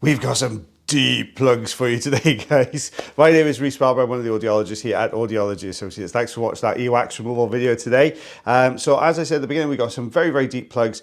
We've got some deep plugs for you today, guys. My name is Rhys Barber. I'm one of the audiologists here at Audiology Associates. Thanks for watching that earwax removal video today. So as I said at the beginning, we got some very, very deep plugs.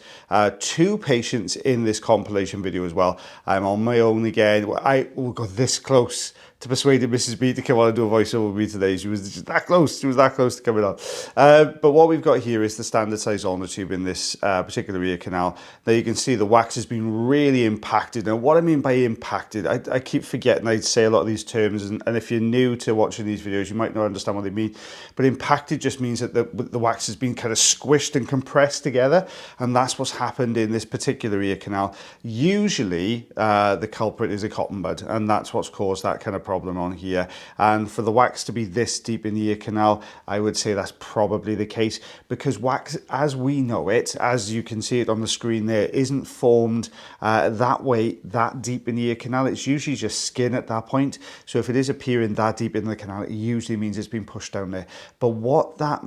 Two patients in this compilation video as well. I'm on my own again. I got this close to persuading Mrs. B to come on and do a voiceover with me today. She was just that close. She was that close to coming on. But what we've got here is the standard size ulnar tube in this particular ear canal. Now you can see the wax has been really impacted. Now what I mean by impacted, I keep forgetting I say a lot of these terms, and if you're new to watching these videos, you might not understand what they mean. But impacted just means that the wax has been kind of squished and compressed together, and that's what's happened in this particular ear canal. Usually the culprit is a cotton bud, and that's what's caused that kind of problem on here. And for the wax to be this deep in the ear canal, I would say that's probably the case, because wax as we know it, as you can see it on the screen there, isn't formed that way, that deep in the ear canal. It's usually just skin at that point. So if it is appearing that deep in the canal, it usually means it's been pushed down there. But what that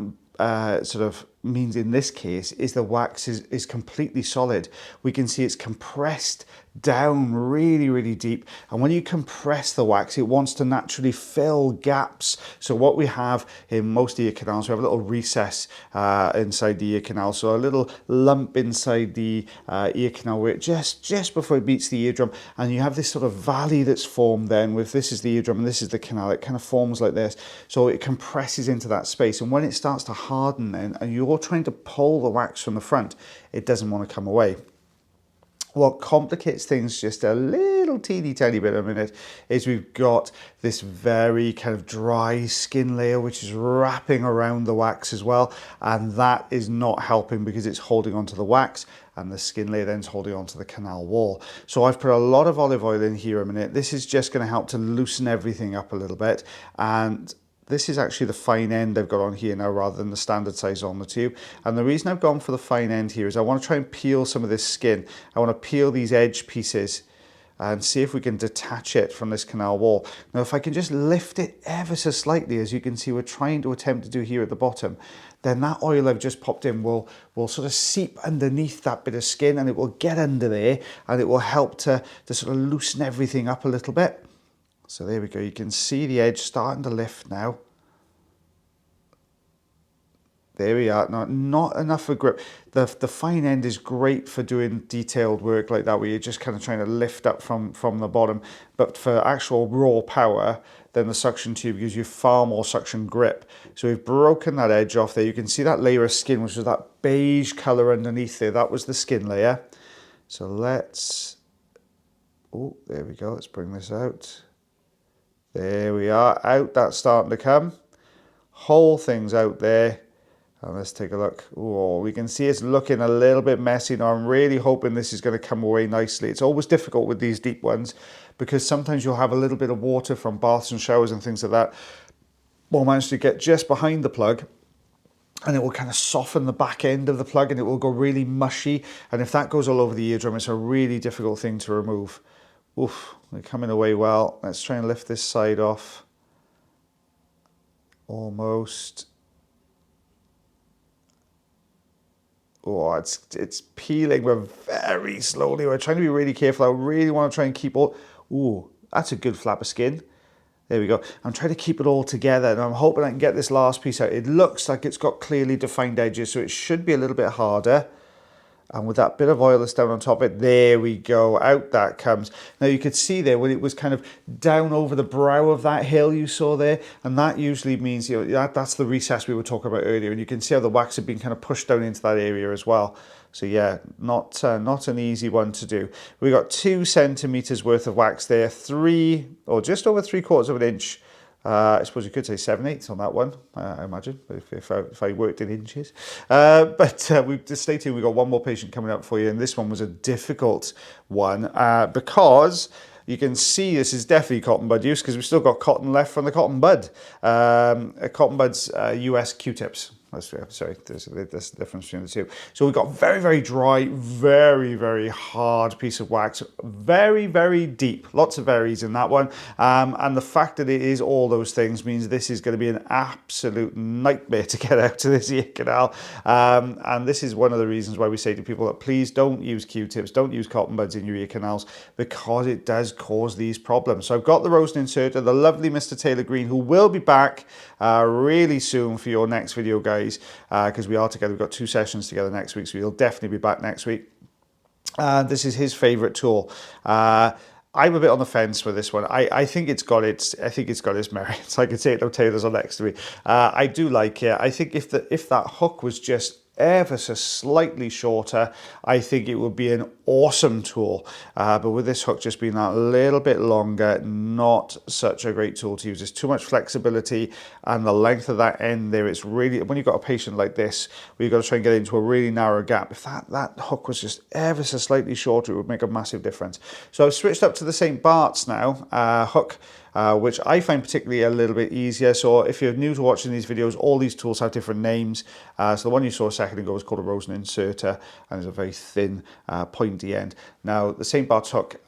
sort of means in this case is the wax is completely solid. We can see it's compressed down really, really deep. And when you compress the wax, it wants to naturally fill gaps. So what we have in most ear canals, we have a little recess inside the ear canal. So a little lump inside the ear canal where it just before it meets the eardrum. And you have this sort of valley that's formed then with this is the eardrum and this is the canal. It kind of forms like this. So it compresses into that space. And when it starts to harden then, and you're trying to pull the wax from the front, it doesn't want to come away. What complicates things just a little teeny tiny bit in a minute is we've got this very kind of dry skin layer which is wrapping around the wax as well, and that is not helping because it's holding onto the wax and the skin layer then is holding onto the canal wall. So I've put a lot of olive oil in here a minute. This is just going to help to loosen everything up a little bit, and this is actually the fine end I've got on here now rather than the standard size on the tube. And the reason I've gone for the fine end here is I want to try and peel some of this skin. I want to peel these edge pieces and see if we can detach it from this canal wall. Now, if I can just lift it ever so slightly, as you can see we're trying to attempt to do here at the bottom, then that oil I've just popped in will sort of seep underneath that bit of skin, and it will get under there and it will help to sort of loosen everything up a little bit. So there we go, you can see the edge starting to lift now. There we are. Now, not enough for grip. The fine end is great for doing detailed work like that, where you're just kind of trying to lift up from the bottom. But for actual raw power, then the suction tube gives you far more suction grip. So we've broken that edge off there. You can see that layer of skin, which was that beige color underneath there. That was the skin layer. So let's, oh, there we go. Let's bring this out. There we are, out, that's starting to come. Whole thing's out there. And let's take a look. Oh, we can see it's looking a little bit messy now. I'm really hoping this is going to come away nicely. It's always difficult with these deep ones because sometimes you'll have a little bit of water from baths and showers and things like that. We'll manage to get just behind the plug, and it will kind of soften the back end of the plug and it will go really mushy. And if that goes all over the eardrum, it's a really difficult thing to remove. Oof, they're coming away well. Let's try and lift this side off. Almost. Oh, it's peeling, but very slowly. We're trying to be really careful. I really want to try and keep all... Ooh, that's a good flap of skin. There we go. I'm trying to keep it all together, and I'm hoping I can get this last piece out. It looks like it's got clearly defined edges, so it should be a little bit harder. And with that bit of oil that's down on top of it, there we go, out that comes. Now you could see there when it was kind of down over the brow of that hill you saw there, and that usually means, you know, that's the recess we were talking about earlier, and you can see how the wax had been kind of pushed down into that area as well. So yeah, not an easy one to do. We got 2 centimeters worth of wax there, 3 or just over 3/4 of an inch. I suppose you could say 7/8 on that one, I imagine, if I worked in inches. But just stay tuned, we've got one more patient coming up for you, and this one was a difficult one because you can see this is definitely cotton bud use because we've still got cotton left from the cotton bud. Cotton buds, US Q-tips. Sorry, there's a difference between the two. So we've got very, very dry, very, very hard piece of wax, very, very deep, lots of varies in that one. And the fact that it is all those things means this is going to be an absolute nightmare to get out of this ear canal. And this is one of the reasons why we say to people that please don't use Q-tips, don't use cotton buds in your ear canals, because it does cause these problems. So I've got the Rosen inserter, the lovely Mr. Taylor Green, who will be back really soon for your next video, guys. Because we are together. We've got 2 sessions together next week, so he'll definitely be back next week. This is his favorite tool. I'm a bit on the fence with this one. I think it's got its merits. I could say it though Taylor's on next to me. I do like it. I think if that hook was just ever so slightly shorter, I think it would be an awesome tool. But with this hook just being that little bit longer, not such a great tool to use. There's too much flexibility, and the length of that end there, it's really, when you've got a patient like this, where you've got to try and get into a really narrow gap, if that hook was just ever so slightly shorter, it would make a massive difference. So I've switched up to the St. Bart's now hook, which I find particularly a little bit easier. So if you're new to watching these videos, all these tools have different names. So the one you saw a second ago was called a Rosen inserter, and it's a very thin, pointy end. Now the St. Bart's hook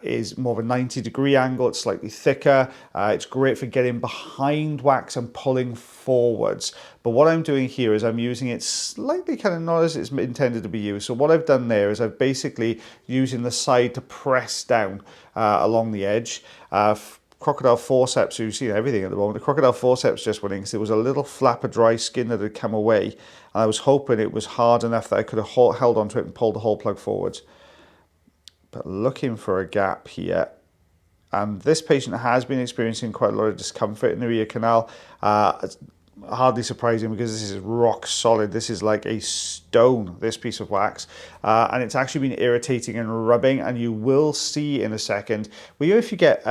is more of a 90-degree angle. It's slightly thicker. It's great for getting behind wax and pulling forwards. But what I'm doing here is I'm using it slightly kind of not as it's intended to be used. So what I've done there is I've basically using the side to press down along the edge. Crocodile forceps, you see everything at the moment. The crocodile forceps just went in because there was a little flap of dry skin that had come away, and I was hoping it was hard enough that I could have held onto it and pulled the whole plug forwards. But looking for a gap here, and this patient has been experiencing quite a lot of discomfort in the ear canal. It's hardly surprising because this is rock solid. This is like a stone, this piece of wax, and it's actually been irritating and rubbing, and you will see in a second, well, if you get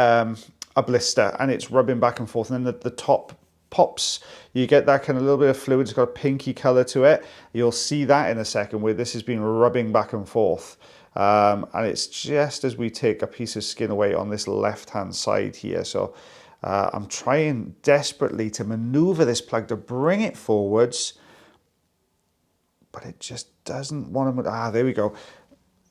a blister and it's rubbing back and forth, and then the top pops, you get that kind of little bit of fluid. It's got a pinky color to it. You'll see that in a second where this has been rubbing back and forth, and it's just as we take a piece of skin away on this left hand side here. So I'm trying desperately to maneuver this plug to bring it forwards, but it just doesn't want to. There we go.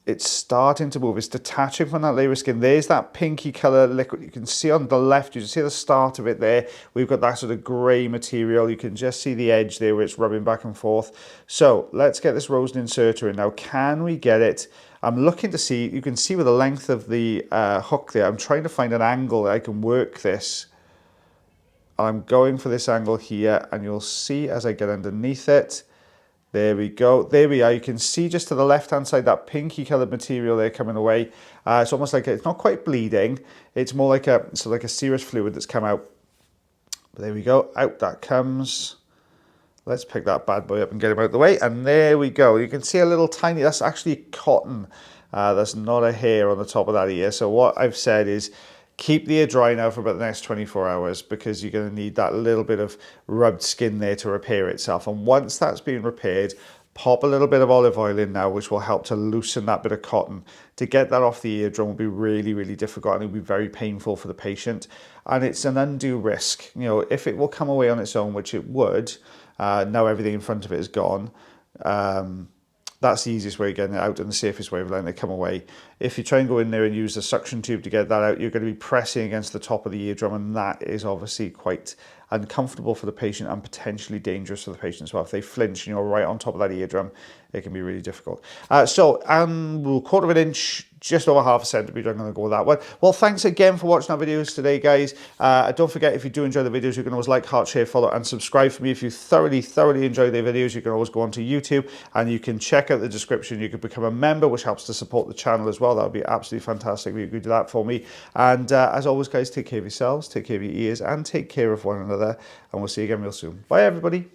It's starting to move. It's detaching from that layer of skin. There's that pinky color liquid. You can see on the left, you can see the start of it there. We've got that sort of gray material. You can just see the edge there where it's rubbing back and forth. So let's get this Rosen inserter in now. Can we get it? I'm looking to see, you can see with the length of the hook there, I'm trying to find an angle that I can work this. I'm going for this angle here, and you'll see as I get underneath it. There we go. There we are. You can see just to the left-hand side that pinky coloured material there coming away. It's almost like it's not quite bleeding. It's more like a serous fluid that's come out. But there we go. Out that comes. Let's pick that bad boy up and get him out of the way. And there we go. You can see a little tiny. That's actually cotton. That's not a hair on the top of that ear. So what I've said is, keep the ear dry now for about the next 24 hours because you're going to need that little bit of rubbed skin there to repair itself. And once that's been repaired, pop a little bit of olive oil in now, which will help to loosen that bit of cotton. To get that off the eardrum will be really, really difficult, and it'll be very painful for the patient. And it's an undue risk. You know, if it will come away on its own, which it would, now everything in front of it is gone, that's the easiest way of getting it out and the safest way of letting it come away. If you try and go in there and use the suction tube to get that out, you're going to be pressing against the top of the eardrum, and that is obviously quite uncomfortable for the patient and potentially dangerous for the patient as well. If they flinch and you're right on top of that eardrum, it can be really difficult. So, quarter of an inch, just over half a centimetre, I'm going to go with that one. Well, thanks again for watching our videos today, guys. Don't forget, if you do enjoy the videos, you can always like, heart, share, follow, and subscribe for me. If you thoroughly enjoy the videos, you can always go onto YouTube and you can check out the description. You can become a member, which helps to support the channel as well. That would be absolutely fantastic if you could do that for me. And as always, guys, take care of yourselves, take care of your ears, and take care of one another. And we'll see you again real soon. Bye, everybody.